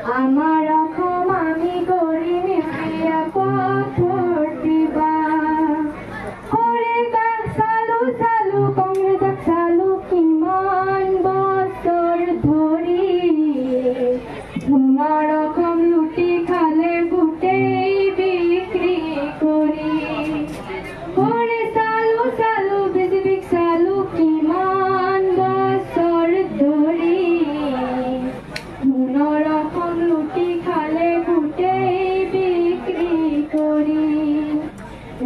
আমাৰ অসম আমি কৰিম এতিয়া পথৰ দিবা হৰে গাক চালো চালো কংগ্ৰেছক চালো কিমান বছৰ ধৰি সোণৰ অসম লুটি খালে গোটেই বিক্ৰী কৰি হৰে চালো চালো বিজেপিক চালো কিমান বছৰ ধৰি সোণৰ অসম লুটি খালে গোটেই বিক্ৰী কৰি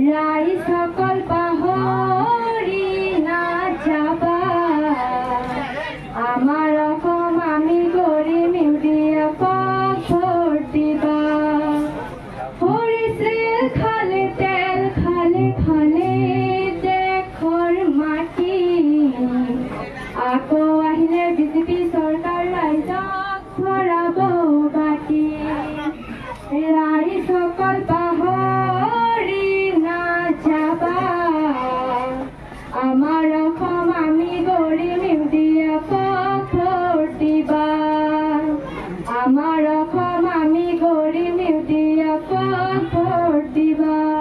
ৰাইজসকল পাহৰি নাযাবা আমাৰ অসম আমি কৰিম ইউডিএফক ভোট দিবা হৰিছিল খালে তেল খালে খালে দেশৰ মাটি আকৌ আহিলে বিজেপি চৰকাৰ ৰাইজক ভৰাব বাটি ৰাইজসকল পাহৰি নাযাবা আমাৰ অসম আমি কৰিম ইউডিএফক ভোট দিবা আমাৰ অসম আমি কৰিম ইউডিএফক ভোট দিবা।